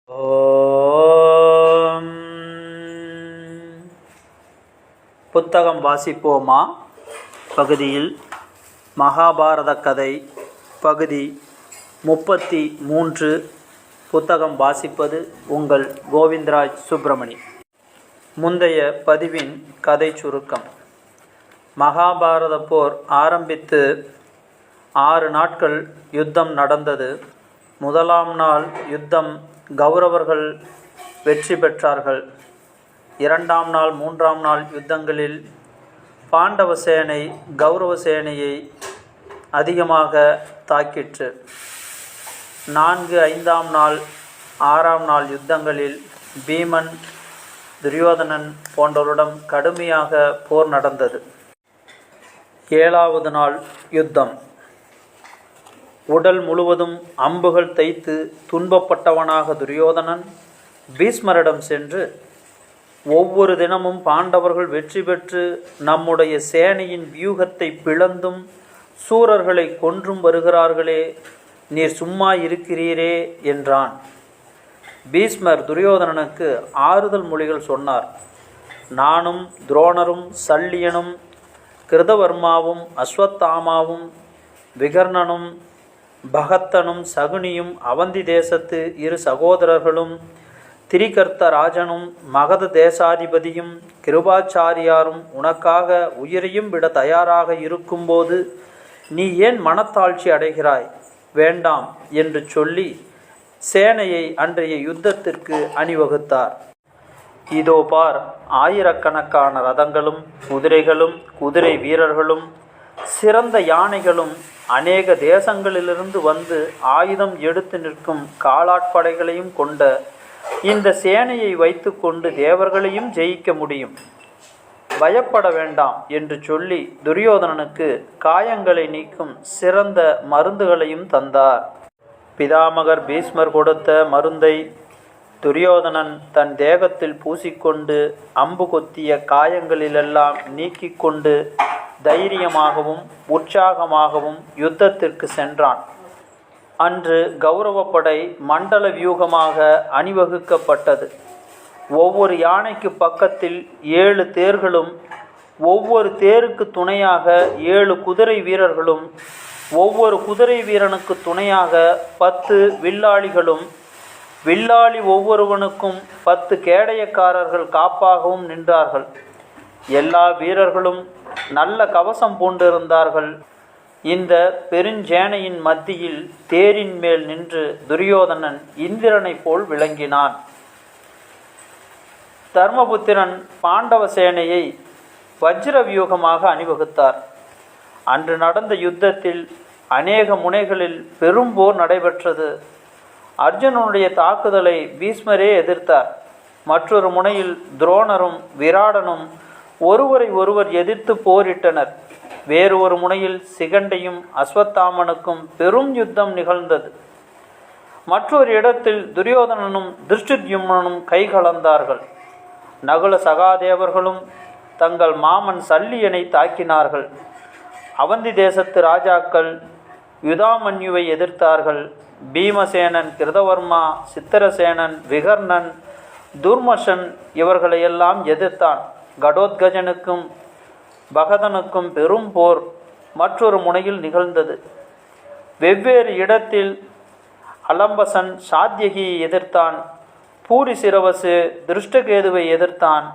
ஓம். புத்தகம் வாசிப்போமா பகுதியில் மகாபாரத கதை பகுதி 33. புத்தகம் வாசிப்பது உங்கள் கோவிந்தராஜ் சுப்பிரமணி. முந்தைய பதிவின் கதை சுருக்கம். மகாபாரத போர் ஆரம்பித்து 6 நாட்கள் யுத்தம் நடந்தது. முதலாம் நாள் யுத்தம் கௌரவர்கள் வெற்றி பெற்றார்கள். 2ஆம் நாள் 3ஆம் நாள் யுத்தங்களில் பாண்டவ சேனை கௌரவ சேனையை அதிகமாக தாக்கிற்று. 4, 5ஆம் நாள் 6ஆம் நாள் யுத்தங்களில் பீமன் துரியோதனன் போன்றவரிடம் கடுமையாக போர் நடந்தது. 7வது நாள் யுத்தம். உடல் முழுவதும் அம்புகள் தைத்து துன்பப்பட்டவனாக துரியோதனன் பீஷ்மரிடம் சென்று, ஒவ்வொரு தினமும் பாண்டவர்கள் வெற்றி பெற்று நம்முடைய சேனையின் வியூகத்தை பிளந்தும் சூரர்களை கொன்றும் வருகிறார்களே, நீர் சும்மா இருக்கிறீரே என்றான். பீஷ்மர் துரியோதனனுக்கு ஆறுதல் மொழிகள் சொன்னார். நானும் துரோணரும் சல்லியனும் கிருதவர்மாவும் அஸ்வத்தாமாவும் விகர்ணனும் பகத்தனும் சகுனியும் அவந்தி தேசத்து 2 சகோதரர்களும் திரிகர்த்த ராஜனும் மகத தேசாதிபதியும் கிருபாச்சாரியாரும் உனக்காக உயிரையும் விட தயாராக இருக்கும்போது நீ ஏன் மனத்தாழ்ச்சி அடைகிறாய்? வேண்டாம் என்று சொல்லி சேனையை அன்றைய யுத்தத்திற்கு அணிவகுத்தார். இதோ பார், ஆயிரக்கணக்கான ரதங்களும் குதிரைகளும் குதிரை வீரர்களும் சிறந்த யானைகளும் அநேக தேசங்களிலிருந்து வந்து ஆயுதம் எடுத்து நிற்கும் காலாட்படைகளையும் கொண்ட இந்த சேனையை வைத்து கொண்டு தேவர்களையும் ஜெயிக்க முடியும். பயப்பட வேண்டாம் என்று சொல்லி துரியோதனனுக்கு காயங்களை நீக்கும் சிறந்த மருந்துகளையும் தந்தார். பிதாமகர் பீஷ்மர் கொடுத்த மருந்தை துரியோதனன் தன் தேகத்தில் பூசிக்கொண்டு அம்பு கொத்திய காயங்களிலெல்லாம் நீக்கிக்கொண்டு தைரியமாகவும் உற்சாகமாகவும் யுத்தத்திற்கு சென்றான். அன்று கௌரவப்படை மண்டல வியூகமாக அணிவகுக்கப்பட்டது. ஒவ்வொரு யானைக்கு பக்கத்தில் 7 தேர்களும் ஒவ்வொரு தேருக்கு துணையாக 7 குதிரை வீரர்களும் ஒவ்வொரு குதிரை வீரனுக்கு துணையாக 10 வில்லாளிகளும் வில்லாளி ஒவ்வொருவனுக்கும் 10 கேடயக்காரர்கள் காப்பாகவும் நின்றார்கள். எல்லா வீரர்களும் நல்ல கவசம் பூண்டிருந்தார்கள். இந்த பெருஞ்சேனையின் மத்தியில் தேரின் மேல் நின்று துரியோதனன் இந்திரனைப் போல் விளங்கினான். தர்மபுத்திரன் பாண்டவ சேனையை வஜ்ர வியூகமாக அணிவகுத்தார். அன்று நடந்த யுத்தத்தில் அநேக முனைகளில் பெரும்போர் நடைபெற்றது. அர்ஜுனனுடைய தாக்குதலை பீஷ்மரே எதிர்த்தார். மற்றொரு முனையில் துரோணரும் விராடனும் ஒருவரை ஒருவர் எதிர்த்து போரிட்டனர். வேறு ஒரு முனையில் சிகண்டையும் அஸ்வத்தாமனுக்கும் பெரும் யுத்தம் நிகழ்ந்தது. மற்றொரு இடத்தில் துரியோதனனும் திருஷ்டித்யும்னனும் கைகலந்தார்கள். நகுல சகாதேவர்களும் தங்கள் மாமன் சல்லியனை தாக்கினார்கள். அவந்தி தேசத்து ராஜாக்கள் யுதாமன்யுவை எதிர்த்தார்கள். பீமசேனன், கிருதவர்மா, சித்திரசேனன், விகர்ணன், துர்மசன் இவர்களையெல்லாம் எதிர்த்தான். கடோத்கஜனுக்கும் பகதனுக்கும் பெரும் போர் மற்றொரு முனையில் நிகழ்ந்தது. வெவ்வேறு இடத்தில் அலம்பசன் சாத்யகியை எதிர்த்தான். பூரி சிரவசு திருஷ்டகேதுவை எதிர்த்தான்.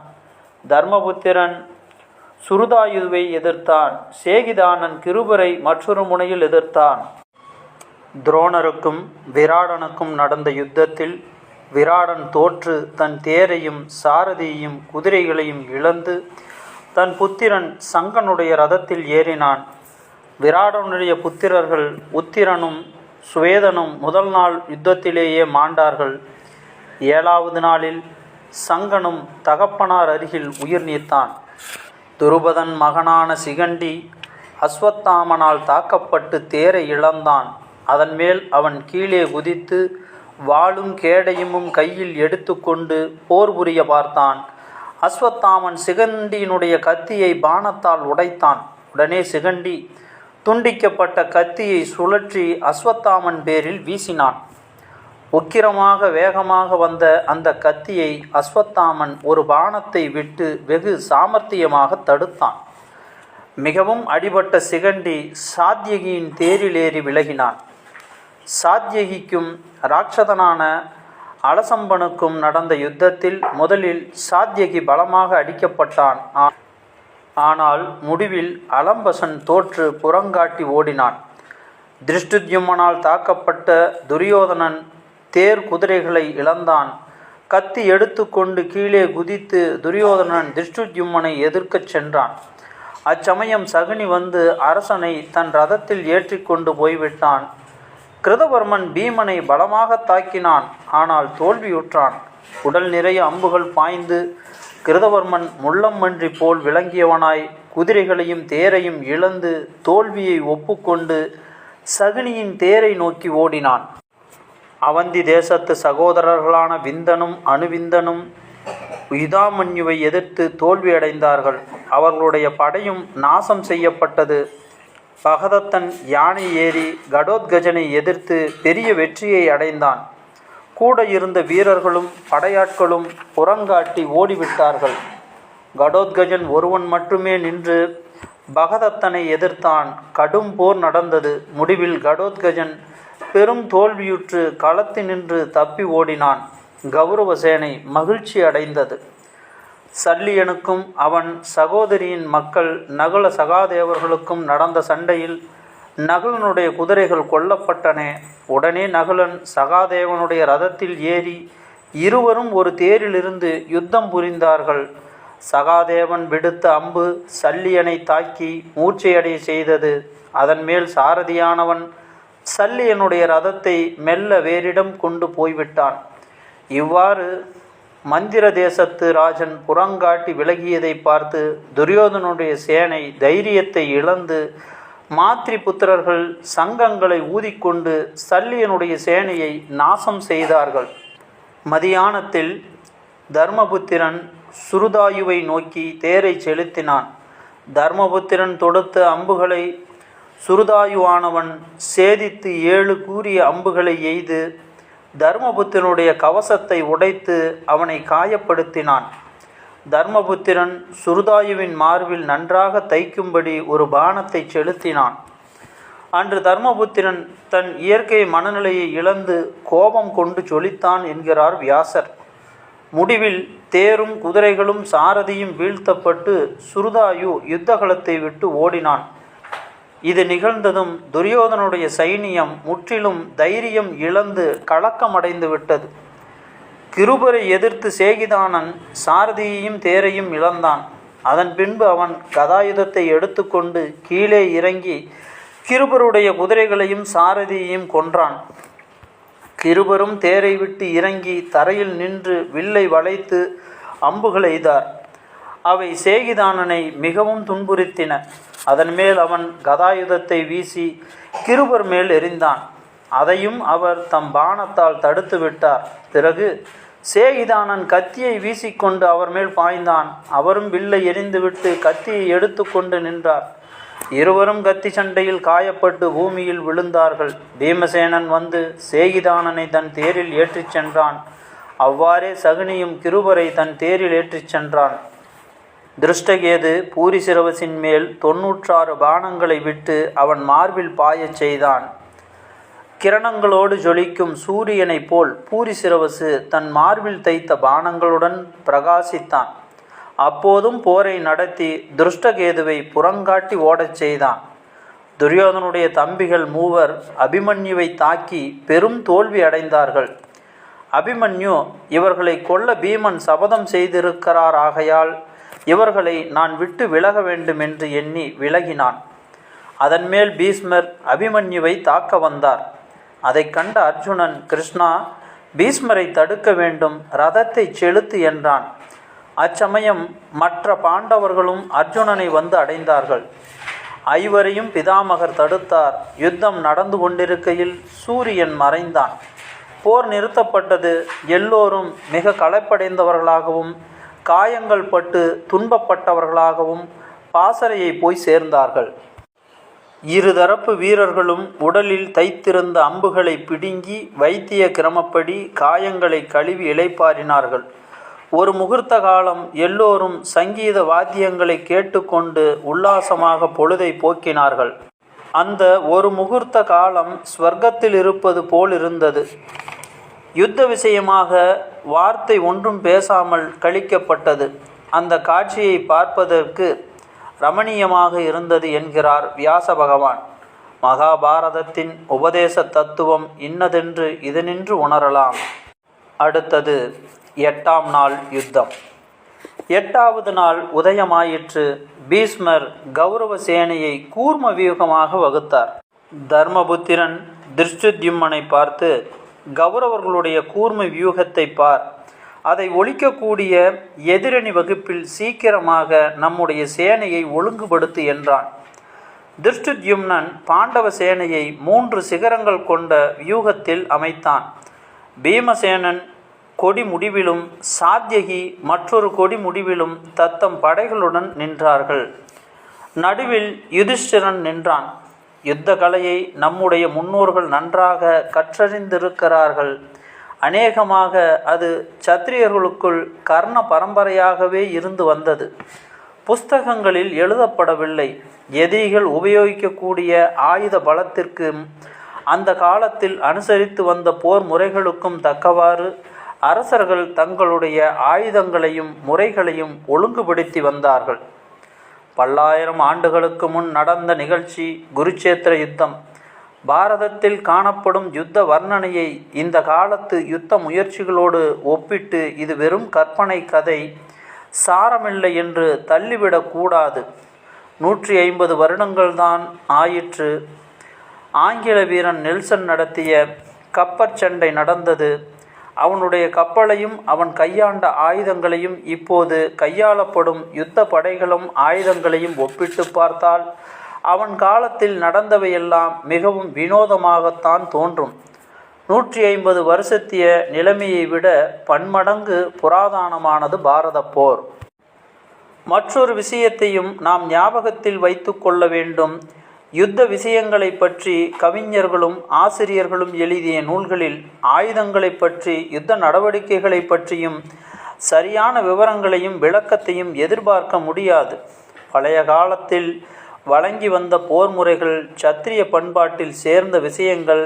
தர்மபுத்திரன் சுருதாயுவை எதிர்த்தான். சேகிதானன் கிருபரை மற்றொரு முனையில் எதிர்த்தான். துரோணருக்கும் விராடனுக்கும் நடந்த யுத்தத்தில் விராடன் தோற்று தன் தேரையும் சாரதியையும் குதிரைகளையும் இழந்து தன் புத்திரன் சங்கனுடைய ரதத்தில் ஏறினான். விராடனுடைய புத்திரர்கள் உத்திரனும் சுவேதனும் முதல் நாள் யுத்தத்திலேயே மாண்டார்கள். 7வது நாளில் சங்கனும் தகப்பனார் அருகில் உயிர் நீத்தான். துருபதன் மகனான சிகண்டி அஸ்வத்தாமனால் தாக்கப்பட்டு தேரை இழந்தான். அதன் மேல் அவன் கீழே குதித்து வாளும் கேடயமும் கையில் எடுத்துக்கொண்டு போர் புரிய பார்த்தான். அஸ்வத்தாமன் சிகண்டியினுடைய கத்தியை பாணத்தால் உடைத்தான். உடனே சிகண்டி துண்டிக்கப்பட்ட கத்தியை சுழற்றி அஸ்வத்தாமன் பேரில் வீசினான். உக்கிரமாக வேகமாக வந்த அந்த கத்தியை அஸ்வத்தாமன் ஒரு பாணத்தை விட்டு வெகு சாமர்த்தியமாக தடுத்தான். மிகவும் அடிபட்ட சிகண்டி சாத்யகியின் தேரிலேறி விலகினான். சாத்யகிக்கும் ராட்சதனான அலசம்பனுக்கும் நடந்த யுத்தத்தில் முதலில் சாத்யகி பலமாக அடிக்கப்பட்டான். ஆனால் முடிவில் அலம்பசன் தோற்று புறங்காட்டி ஓடினான். திருஷ்டுத்யும்மனால் தாக்கப்பட்ட துரியோதனன் தேர் குதிரைகளை இழந்தான். கத்தி எடுத்து கொண்டு கீழே குதித்து துரியோதனன் திருஷ்டுத்யும்மனை எதிர்க்கச் சென்றான். அச்சமயம் சகுனி வந்து அரசனை தன் ரதத்தில் ஏற்றி கொண்டு போய்விட்டான். கிருதவர்மன் பீமனை பலமாக தாக்கினான். ஆனால் தோல்வியுற்றான். உடல் நிறைய அம்புகள் பாய்ந்து கிருதவர்மன் முள்ளம்மன்றி போல் விளங்கியவனாய் குதிரைகளையும் தேரையும் இழந்து தோல்வியை ஒப்புக்கொண்டு சகுனியின் தேரை நோக்கி ஓடினான். அவந்தி தேசத்து சகோதரர்களான விந்தனும் அணுவிந்தனும் யுதாமன்யுவை எதிர்த்து தோல்வியடைந்தார்கள். அவர்களுடைய படையும் நாசம் செய்யப்பட்டது. பகதத்தன் யானை ஏறி கடோத்கஜனை எதிர்த்து பெரிய வெற்றியை அடைந்தான். கூட இருந்த வீரர்களும் படையாட்களும் புறங்காட்டி ஓடிவிட்டார்கள். கடோத்கஜன் ஒருவன் மட்டுமே நின்று பகதத்தனை எதிர்த்தான். கடும் போர் நடந்தது. முடிவில் கடோத்கஜன் பெரும் தோல்வியுற்று களத்தினின்று தப்பி ஓடினான். கௌரவசேனை மகிழ்ச்சி அடைந்தது. சல்லியனுக்கும் அவன் சகோதரியின் மக்கள் நகுல சகாதேவர்களுக்கும் நடந்த சண்டையில் நகுலனுடைய குதிரைகள் கொல்லப்பட்டன. உடனே நகுலன் சகாதேவனுடைய ரதத்தில் ஏறி இருவரும் ஒரு தேரிலிருந்து யுத்தம் புரிந்தார்கள். சகாதேவன் விடுத்த அம்பு சல்லியனை தாக்கி மூர்ச்சையடைய செய்தது. அதன் மேல் சாரதியானவன் சல்லியனுடைய ரதத்தை மெல்ல வேறிடம் கொண்டு போய்விட்டான். இவ்வாறு மந்திர தேசத்து ராஜன் புறங்காட்டி விலகியதை பார்த்து துரியோதனுடைய சேனை தைரியத்தை இழந்து மாத்ரி புத்திரர்கள் சங்கங்களை ஊதிக்கொண்டு சல்லியனுடைய சேனையை நாசம் செய்தார்கள். மதியானத்தில் தர்மபுத்திரன் சுருதாயுவை நோக்கி தேரை செலுத்தினான். தர்மபுத்திரன் தொடுத்த அம்புகளை சுருதாயுவானவன் சேதித்து 7 கூரிய அம்புகளை எய்து தர்மபுத்திரனுடைய கவசத்தை உடைத்து அவனை காயப்படுத்தினான். தர்மபுத்திரன் சுருதாயுவின் மார்பில் நன்றாக தைக்கும்படி ஒரு பாணத்தை செலுத்தினான். அன்று தர்மபுத்திரன் தன் இயற்கை மனநிலையை இழந்து கோபம் கொண்டு சொலித்தான் என்கிறார் வியாசர். முடிவில் தேரும் குதிரைகளும் சாரதியும் வீழ்த்தப்பட்டு சுருதாயு யுத்தகலத்தை விட்டு ஓடினான். இது நிகழ்ந்ததும் துரியோதனுடைய சைனியம் முற்றிலும் தைரியம் இழந்து கலக்கமடைந்து விட்டது. கிருபரை எதிர்த்து சேகிதானன் சாரதியையும் தேரையும் இழந்தான். அதன் பின்பு அவன் கதாயுதத்தை எடுத்துக்கொண்டு கீழே இறங்கி கிருபருடைய குதிரைகளையும் சாரதியையும் கொன்றான். கிருபரும் தேரை விட்டு இறங்கி தரையில் நின்று வில்லை வளைத்து அம்புகள் எய்தார். அவை சேகிதானனை மிகவும் துன்புறுத்தின. அதன் மேல் அவன் கதாயுதத்தை வீசி கிருபர் மேல் எறிந்தான். அதையும் அவர் தம் பாணத்தால் தடுத்து விட்டார். பிறகு சேகிதானன் கத்தியை வீசிக்கொண்டு அவர் மேல் பாய்ந்தான். அவரும் வில்லை எறிந்துவிட்டு கத்தியை எடுத்து கொண்டு நின்றார். இருவரும் கத்தி சண்டையில் காயப்பட்டு பூமியில் விழுந்தார்கள். பீமசேனன் வந்து சேகிதானனை தன் தேரில் ஏற்றிச் சென்றான். அவ்வாறே சகுனியும் கிருபரை தன் தேரில் ஏற்றிச் சென்றான். திருஷ்டகேது பூரிசிரவசின் மேல் 96 பாணங்களை விட்டு அவன் மார்பில் பாயச் செய்தான். கிரணங்களோடு ஜொலிக்கும் சூரியனைப் போல் பூரிசிரவசு தன் மார்பில் தைத்த பாணங்களுடன் பிரகாசித்தான். அப்போதும் போரை நடத்தி திருஷ்டகேதுவை புறங்காட்டி ஓடச் செய்தான். துரியோதனுடைய தம்பிகள் 3 அபிமன்யுவை தாக்கி பெரும் தோல்வி அடைந்தார்கள். அபிமன்யு இவர்களை கொல்ல பீமன் சபதம் செய்திருக்கிறார். ஆகையால் இவர்களை நான் விட்டு விலக வேண்டும் என்று எண்ணி விலகினான். அதன் மேல் பீஷ்மர் அபிமன்யுவை தாக்க வந்தார். அதை கண்ட அர்ஜுனன், கிருஷ்ணா, பீஷ்மரை தடுக்க வேண்டும், ரதத்தை செலுத்து என்றான். அச்சமயம் மற்ற பாண்டவர்களும் அர்ஜுனனை வந்து அடைந்தார்கள். ஐவரையும் பிதாமகர் தடுத்தார். யுத்தம் நடந்து கொண்டிருக்கையில் சூரியன் மறைந்தான். போர் நிறுத்தப்பட்டது. எல்லோரும் மிக களைப்படைந்தவர்களாகவும் காயங்கள் பட்டு துன்பப்பட்டவர்களாகவும் பாசறையை போய் சேர்ந்தார்கள். இருதரப்பு வீரர்களும் உடலில் தைத்திருந்த அம்புகளை பிடுங்கி வைத்திய கிரமப்படி காயங்களை கழுவி இளைப்பாறினார்கள். ஒரு முகூர்த்த காலம் எல்லோரும் சங்கீத வாத்தியங்களை கேட்டுக்கொண்டு உல்லாசமாக பொழுதை போக்கினார்கள். அந்த ஒரு முகூர்த்த காலம் ஸ்வர்க்கத்தில் இருப்பது போலிருந்தது. யுத்த விஷயமாக வார்த்தை ஒன்றும் பேசாமல் கழிக்கப்பட்டது. அந்த காட்சியை பார்ப்பதற்கு ரமணீயமாக இருந்தது என்கிறார் வியாச பகவான். மகாபாரதத்தின் உபதேச தத்துவம் இன்னதென்று இதனின்று உணரலாம். அடுத்தது 8ஆம் நாள் யுத்தம். 8வது நாள் உதயமாயிற்று. பீஷ்மர் கௌரவ சேனையை கூர்ம வியூகமாக வகுத்தார். தர்மபுத்திரன் திருஷ்டுத்யும்னனை பார்த்து, கௌரவர்களுடைய கூர்ம வியூகத்தை பார், அதை ஒழிக்கக்கூடிய எதிரணி வகுப்பில் சீக்கிரமாக நம்முடைய சேனையை ஒழுங்குபடுத்து என்றான். திருஷ்டுத்யும்னன் பாண்டவ சேனையை 3 சிகரங்கள் கொண்ட வியூகத்தில் அமைத்தான். பீமசேனன் கொடி முடிவிலும் சாத்யகி மற்றொரு கொடி முடிவிலும் தத்தம் படைகளுடன் நின்றார்கள். நடுவில் யுதிஷ்டிரன் நின்றான். யுத்த கலையை நம்முடைய முன்னோர்கள் நன்றாக கற்றறிந்திருக்கிறார்கள். அநேகமாக அது சத்திரியர்களுக்குள் கர்ண பரம்பரையாகவே இருந்து வந்தது. புஸ்தகங்களில் எழுதப்படவில்லை. எதிரிகள் உபயோகிக்கக்கூடிய ஆயுத பலத்திற்கும் அந்த காலத்தில் அனுசரித்து வந்த போர் முறைகளுக்கும் தக்கவாறு அரசர்கள் தங்களுடைய ஆயுதங்களையும் முறைகளையும் ஒழுங்குபடுத்தி வந்தார்கள். பல்லாயிரம் ஆண்டுகளுக்கு முன் நடந்த நிகழ்ச்சி குருச்சேத்திர யுத்தம். பாரதத்தில் காணப்படும் யுத்த வர்ணனையை இந்த காலத்து யுத்த முயற்சிகளோடு ஒப்பிட்டு இது வெறும் கற்பனை கதை, சாரமில்லை என்று தள்ளிவிடக்கூடாது. 150 வருடங்கள்தான் ஆயிற்று. ஆங்கில வீரன் நெல்சன் நடத்திய கப்பற்சண்டை நடந்தது. அவனுடைய கப்பலையும் அவன் கையாண்ட ஆயுதங்களையும் இப்போது கையாளப்படும் யுத்த படைகளும் ஆயுதங்களையும் ஒப்பிட்டு பார்த்தால் அவன் காலத்தில் நடந்தவையெல்லாம் மிகவும் வினோதமாகத்தான் தோன்றும். 150 வருஷத்திய நிலைமையை விட பன்மடங்கு புராதனமானது பாரத போர். மற்றொரு விஷயத்தையும் நாம் ஞாபகத்தில் வைத்து கொள்ள வேண்டும். யுத்த விஷயங்களை பற்றி கவிஞர்களும் ஆசிரியர்களும் எழுதிய நூல்களில் ஆயுதங்களை பற்றி, யுத்த நடவடிக்கைகளை பற்றியும் சரியான விவரங்களையும் விளக்கத்தையும் எதிர்பார்க்க முடியாது. பழைய காலத்தில் வழங்கி வந்த போர் முறைகள், சத்திரிய பண்பாட்டில் சேர்ந்த விஷயங்கள்,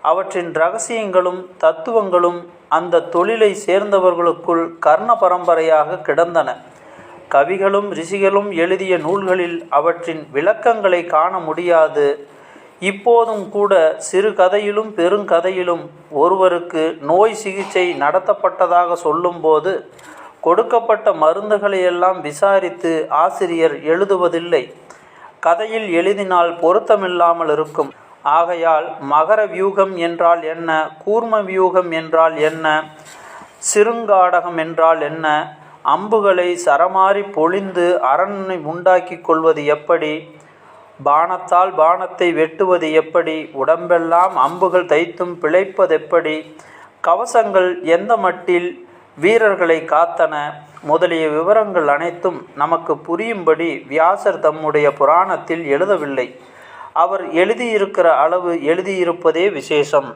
அவற்றின் இரகசியங்களும் தத்துவங்களும் அந்த தொழிலை சேர்ந்தவர்களுக்குள் கர்ண பரம்பரையாக கிடந்தன. கவிகளும் ரிஷிகளும் எழுதிய நூல்களில் அவற்றின் விளக்கங்களை காண முடியாது. இப்போதும் கூட சிறு கதையிலும் பெருங்கதையிலும் ஒருவருக்கு நோய் சிகிச்சை நடத்தப்பட்டதாக சொல்லும்போது கொடுக்கப்பட்ட மருந்துகளையெல்லாம் விசாரித்து ஆசிரியர் எழுதுவதில்லை. கதையில் எழுதினால் பொருத்தமில்லாமல் இருக்கும். ஆகையால் மகர வியூகம் என்றால் என்ன, கூர்ம வியூகம் என்றால் என்ன, சிறுங்காடகம் என்றால் என்ன, அம்புகளை சரமாரி பொழிந்து அரண்மனை உண்டாக்கி கொள்வது எப்படி, பாணத்தால் பாணத்தை வெட்டுவது எப்படி, உடம்பெல்லாம் அம்புகள் தைத்தும் பிழைப்பதெப்படி, கவசங்கள் எந்த மட்டில் வீரர்களை காத்தன முதலிய விவரங்கள் அனைத்தும் நமக்கு புரியும்படி வியாசர் தம்முடைய புராணத்தில் எழுதவில்லை. அவர் எழுதியிருக்கிற அளவு எழுதியிருப்பதே விசேஷம்.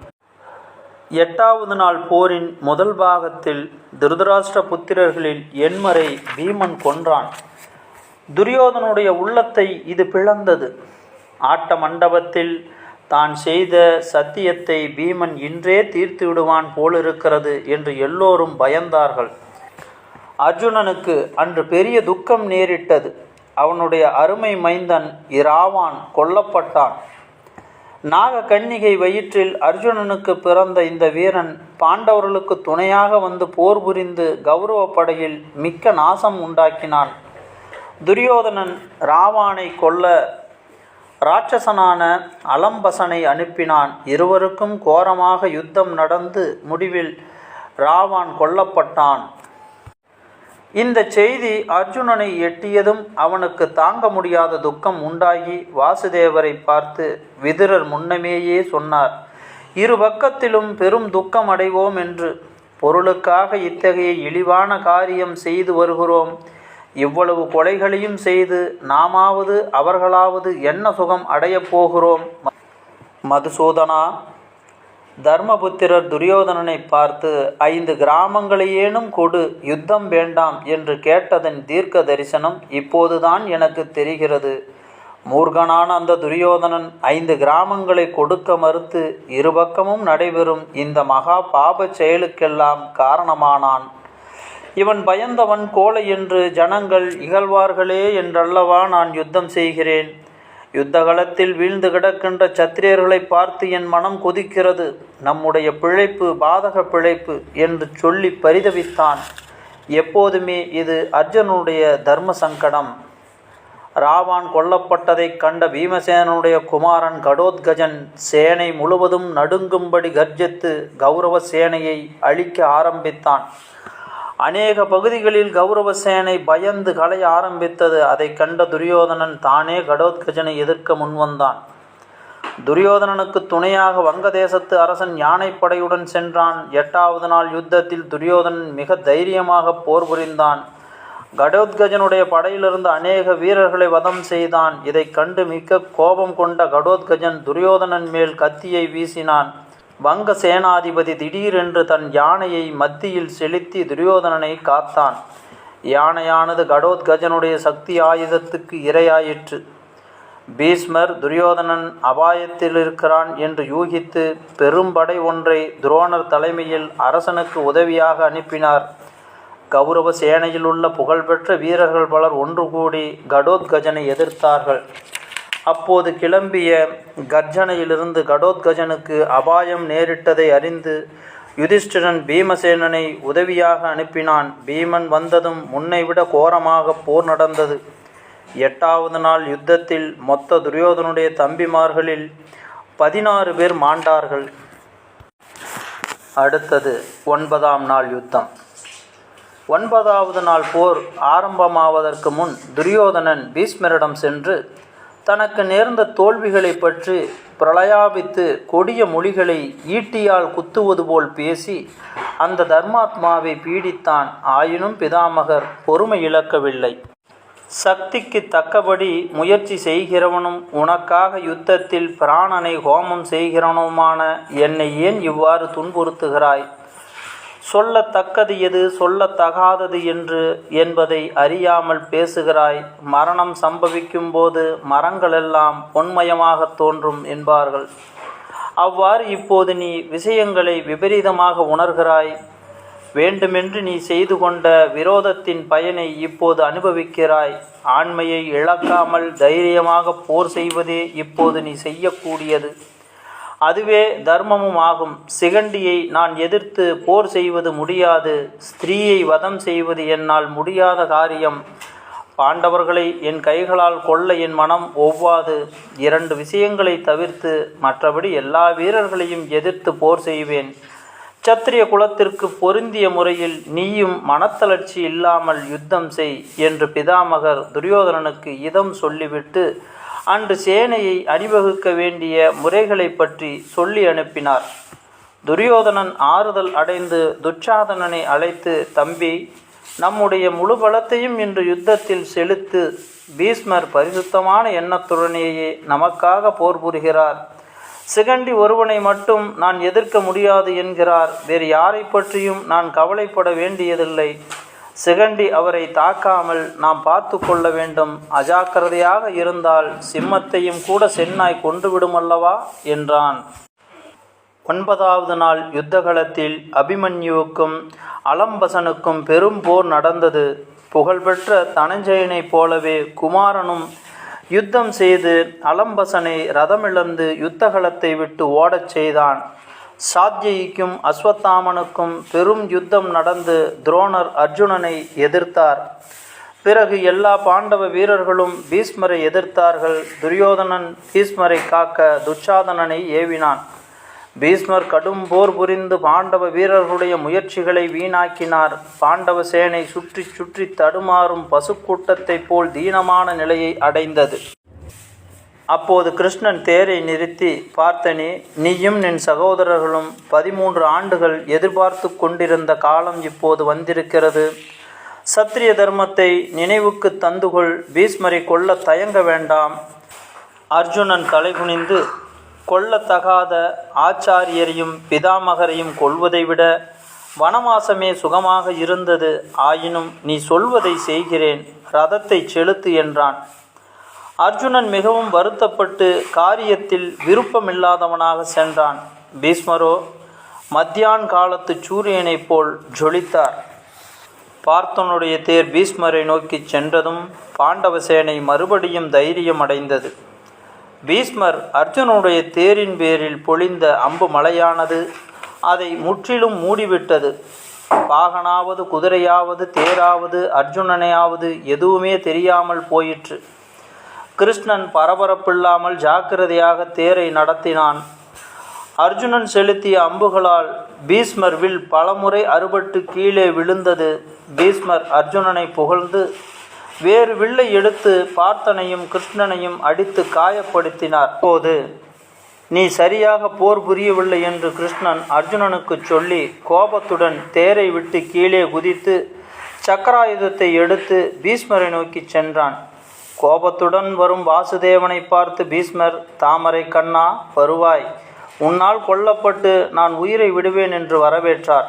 8வது நாள் போரின் முதல் பாகத்தில் திருதராஷ்டிர புத்திரர்களில் எண்மரை பீமன் கொன்றான். துரியோதனுடைய உள்ளத்தை இது பிளந்தது. ஆட்ட மண்டபத்தில் தான் செய்த சத்தியத்தை பீமன் இன்றே தீர்த்து விடுவான் போலிருக்கிறது என்று எல்லோரும் பயந்தார்கள். அர்ஜுனனுக்கு அன்று பெரிய துக்கம் நேரிட்டது. அவனுடைய அருமை மைந்தன் இராவான் கொல்லப்பட்டான். நாக கன்னிகை வயிற்றில் அர்ஜுனனுக்கு பிறந்த இந்த வீரன் பாண்டவர்களுக்கு துணையாக வந்து போர் புரிந்து கௌரவ படையில் மிக்க நாசம் உண்டாக்கினான். துரியோதனன் ராவானை கொல்ல இராட்சசனான அலம்பசனை அனுப்பினான். இருவருக்கும் கோரமாக யுத்தம் நடந்து முடிவில் ராவான் கொல்லப்பட்டான். இந்த செய்தி அர்ஜுனனை எட்டியதும் அவனுக்கு தாங்க முடியாத துக்கம் உண்டாகி வாசுதேவரை பார்த்து விதுரர் முன்னமேயே சொன்னார், இரு பக்கத்திலும் பெரும் துக்கம் அடைவோம் என்று. பொருளுக்காக இத்தகைய இழிவான காரியம் செய்து வருகிறோம். இவ்வளவு கொலைகளையும் செய்து நாமாவது அவர்களாவது என்ன சுகம் அடையப் போகிறோம்? மதுசூதனா, தர்மபுத்திரர் துரியோதனனை பார்த்து 5 கிராமங்களையேனும் கொடு, யுத்தம் வேண்டாம் என்று கேட்டதன் தீர்க்க தரிசனம் இப்போதுதான் எனக்கு தெரிகிறது. மூர்கனான அந்த துரியோதனன் 5 கிராமங்களை கொடுக்க மறுத்து இருபக்கமும் நடைபெறும் இந்த மகா பாபச் செயலுக்கெல்லாம் காரணமானான். இவன் பயந்தவன் கோழை என்று ஜனங்கள் இகழ்வார்களே என்றல்லவா நான் யுத்தம் செய்கிறேன். யுத்தகலத்தில் வீழ்ந்து கிடக்கின்ற சத்திரியர்களை பார்த்து என் மனம் கொதிக்கிறது. நம்முடைய பிழைப்பு பாதக பிழைப்பு என்று சொல்லி பரிதவித்தான். எப்போதுமே இது அர்ஜுனுடைய தர்ம சங்கடம். ராவான் கொல்லப்பட்டதைக் கண்ட பீமசேனனுடைய குமாரன் கடோத்கஜன் சேனை முழுவதும் நடுங்கும்படி கர்ஜித்து கௌரவ சேனையை அழிக்க ஆரம்பித்தான். அநேக பகுதிகளில் கௌரவ சேனை பயந்து களைய ஆரம்பித்தது. அதை கண்ட துரியோதனன் தானே கடோத்கஜனை எதிர்க்க முன்வந்தான். துரியோதனனுக்கு துணையாக வங்கதேசத்து அரசன் யானைப்படையுடன் சென்றான். 8வது நாள் யுத்தத்தில் துரியோதனன் மிக தைரியமாக போர் புரிந்தான். கடோத்கஜனுடைய படையிலிருந்து அநேக வீரர்களை வதம் செய்தான். இதை கண்டு மிக்க கோபம் கொண்ட கடோத்கஜன் துரியோதனன் மேல் கத்தியை வீசினான். வங்க சேனாதிபதி திடீரென்று தன் யானையை மத்தியில் செலுத்தி துரியோதனனை காத்தான். யானையானது கடோத்கஜனுடைய சக்தி ஆயுதத்துக்கு இரையாயிற்று. பீஷ்மர் துரியோதனன் அபாயத்தில் இருக்கிறான் என்று யூகித்து பெரும்படை ஒன்றை துரோணர் தலைமையில் அரசனுக்கு உதவியாக அனுப்பினார். கௌரவ சேனையில் உள்ள புகழ்பெற்ற வீரர்கள் பலர் ஒன்று கூடி கடோத்கஜனை எதிர்த்தார்கள். அப்போது கிளம்பிய கர்ஜனையிலிருந்து கடோத்கஜனுக்கு அபாயம் நேரிட்டதை அறிந்து யுதிஷ்டிரன் பீமசேனனை உதவியாக அனுப்பினான். பீமன் வந்ததும் முன்னைவிட கோரமாக போர் நடந்தது. 8வது நாள் யுத்தத்தில் மொத்த துரியோதனுடைய தம்பிமார்களில் 16 பேர் மாண்டார்கள். அடுத்தது 9ஆம் நாள் யுத்தம். 9வது நாள் போர் ஆரம்பமாவதற்கு முன் துரியோதனன் பீஷ்மரிடம் சென்று தனக்கு நேர்ந்த தோல்விகளை பற்றி பிரளயாபித்து கொடிய மொழிகளை ஈட்டியால் குத்துவது போல் பேசி அந்த தர்மாத்மாவை பீடித்தான். ஆயினும் பிதாமகர் பொறுமை இழக்கவில்லை. சக்திக்கு தக்கபடி முயற்சி செய்கிறவனும் உனக்காக யுத்தத்தில் பிராணனை ஹோமம் செய்கிறவனுமான என்னை ஏன் இவ்வாறு துன்புறுத்துகிறாய்? சொல்லத்தக்கது எது சொல்லத்தகாதது என்பதை அறியாமல் பேசுகிறாய். மரணம் சம்பவிக்கும் போது மரங்களெல்லாம் பொன்மயமாக தோன்றும் என்பார்கள். அவ்வாறு இப்போது நீ விஷயங்களை விபரீதமாக உணர்கிறாய். வேண்டுமென்று நீ செய்து கொண்ட விரோதத்தின் பயனை இப்போது அனுபவிக்கிறாய். ஆண்மையை இழக்காமல் தைரியமாக போர் செய்வதே இப்போது நீ செய்யக்கூடியது. அதுவே தர்மமும் ஆகும். சிகண்டியை நான் எதிர்த்து போர் செய்வது முடியாது. ஸ்திரீயை வதம் செய்வது என்னால் முடியாத காரியம். பாண்டவர்களை என் கைகளால் கொல்ல என் மனம் ஒவ்வாது. 2 விஷயங்களை தவிர்த்து மற்றபடி எல்லா வீரர்களையும் எதிர்த்து போர் செய்வேன். சத்திரிய குலத்திற்கு பொருந்திய முறையில் நீயும் மனத்தளர்ச்சி இல்லாமல் யுத்தம் செய் என்று பிதாமகர் துரியோதனனுக்கு இதம் சொல்லிவிட்டு அன்று சேனையை அணிவகுக்க வேண்டிய முறைகளை பற்றி சொல்லி அனுப்பினார். துரியோதனன் ஆறுதல் அடைந்து துச்சாதனனை அழைத்து, தம்பி, நம்முடைய முழு பலத்தையும் இன்று யுத்தத்தில் செலுத்து. பீஷ்மர் பரிசுத்தமான எண்ணத்துடனேயே நமக்காக போர் புரிகிறார். சிகண்டி ஒருவனை மட்டும் நான் எதிர்க்க முடியாது என்கிறார். வேறு யாரை பற்றியும் நான் கவலைப்பட வேண்டியதில்லை. சிகண்டி அவரை தாக்காமல் நாம் பார்த்து கொள்ள வேண்டும். அஜாக்கிரதையாக இருந்தால் சிம்மத்தையும் கூட சென்னாய் கொன்றுவிடுமல்லவா என்றான். 9வது நாள் யுத்தகலத்தில் அபிமன்யுவுக்கும் அலம்பசனுக்கும் பெரும் போர் நடந்தது. புகழ்பெற்ற தனஞ்சயனைப் போலவே குமாரனும் யுத்தம் செய்து அலம்பசனை ரதமிழந்து யுத்தகலத்தை விட்டு ஓடச் செய்தான். சாத்யயிக்கும் அஸ்வத்தாமனுக்கும் பெரும் யுத்தம் நடந்து துரோணர் அர்ஜுனனை எதிர்த்தார். பிறகு எல்லா பாண்டவ வீரர்களும் பீஷ்மரை எதிர்த்தார்கள். துரியோதனன் பீஷ்மரை காக்க துச்சாதனனை ஏவினான். பீஷ்மர் கடும் போர் புரிந்து பாண்டவ வீரர்களுடைய முயற்சிகளை வீணாக்கினார். பாண்டவ சேனை சுற்றி சுற்றி தடுமாறும் பசுக்கூட்டத்தைப் போல் தீனமான நிலையை அடைந்தது. அப்போது கிருஷ்ணன் தேரை நிறுத்தி, பார்த்தனே, நீயும் நின் சகோதரர்களும் 13 ஆண்டுகள் எதிர்பார்த்து கொண்டிருந்த காலம் இப்போது வந்திருக்கிறது. சத்திரிய தர்மத்தை நினைவுக்கு தந்துகொள். பீஷ்மரை கொல்ல தயங்க வேண்டாம். அர்ஜுனன் தலைகுனிந்து, கொல்லத்தகாத ஆச்சாரியரையும் பிதாமகரையும் கொல்வதை விட வனவாசமே சுகமாக இருந்தது. ஆயினும் நீ சொல்வதை செய்கிறேன், ரதத்தை செலுத்து என்றான். அர்ஜுனன் மிகவும் வருத்தப்பட்டு காரியத்தில் விருப்பமில்லாதவனாக சென்றான். பீஷ்மரோ மத்தியான் காலத்து சூரியனைப் போல் ஜொலித்தார். பார்த்தனுடைய தேர் பீஷ்மரை நோக்கி சென்றதும் பாண்டவசேனை மறுபடியும் தைரியம் அடைந்தது. பீஷ்மர் அர்ஜுனுடைய தேரின் பேரில் பொழிந்த அம்பு மலையானது அதை முற்றிலும் மூடிவிட்டது. பாகனாவது குதிரையாவது தேராவது அர்ஜுனனையாவது எதுவுமே தெரியாமல் போயிற்று. கிருஷ்ணன் பரபரப்பில்லாமல் ஜாக்கிரதையாக தேரை நடத்தினான். அர்ஜுனன் செலுத்திய அம்புகளால் பீஷ்மர் வில் பலமுறை அறுபட்டு கீழே விழுந்தது. பீஷ்மர் அர்ஜுனனை புகழ்ந்து வேறு வில்லை எடுத்து பார்த்தனையும் கிருஷ்ணனையும் அடித்து காயப்படுத்தினார். அப்போது நீ சரியாக போர் புரியவில்லை என்று கிருஷ்ணன் அர்ஜுனனுக்கு சொல்லி கோபத்துடன் தேரை விட்டு கீழே குதித்து சக்கராயுதத்தை எடுத்து பீஷ்மரை நோக்கி சென்றான். கோபத்துடன் வரும் வாசுதேவனை பார்த்து பீஷ்மர், தாமரை கண்ணா வருவாய், உன்னால் கொல்லப்பட்டு நான் உயிரை விடுவேன் என்று வரவேற்றார்.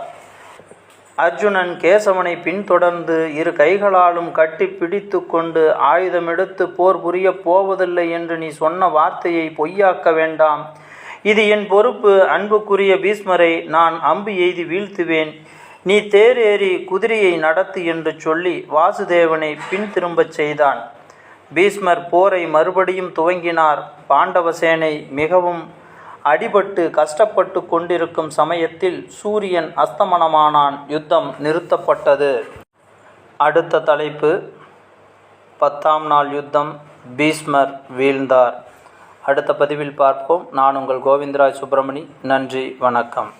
அர்ஜுனன் கேசவனை பின்தொடர்ந்து இரு கைகளாலும் கட்டி பிடித்து கொண்டு ஆயுதமெடுத்து போர் புரியப் போவதில்லை என்று நீ சொன்ன வார்த்தையை பொய்யாக்க வேண்டாம். இது என் பொறுப்பு. அன்புக்குரிய பீஷ்மரை நான் அம்பு எய்தி வீழ்த்துவேன். நீ தேரேறி குதிரையை நடத்து என்று சொல்லி வாசுதேவனை பின் திரும்பச் செய்தான். பீஷ்மர் போரை மறுபடியும் துவங்கினார். பாண்டவசேனை மிகவும் அடிபட்டு கஷ்டப்பட்டு கொண்டிருக்கும் சமயத்தில் சூரியன் அஸ்தமனமானான். யுத்தம் நிறுத்தப்பட்டது. அடுத்த தலைப்பு 10ஆம் நாள் யுத்தம். பீஷ்மர் வீழ்ந்தார். அடுத்த பதிவில் பார்ப்போம். நான் உங்கள் கோவிந்தராஜ் சுப்பிரமணி. நன்றி, வணக்கம்.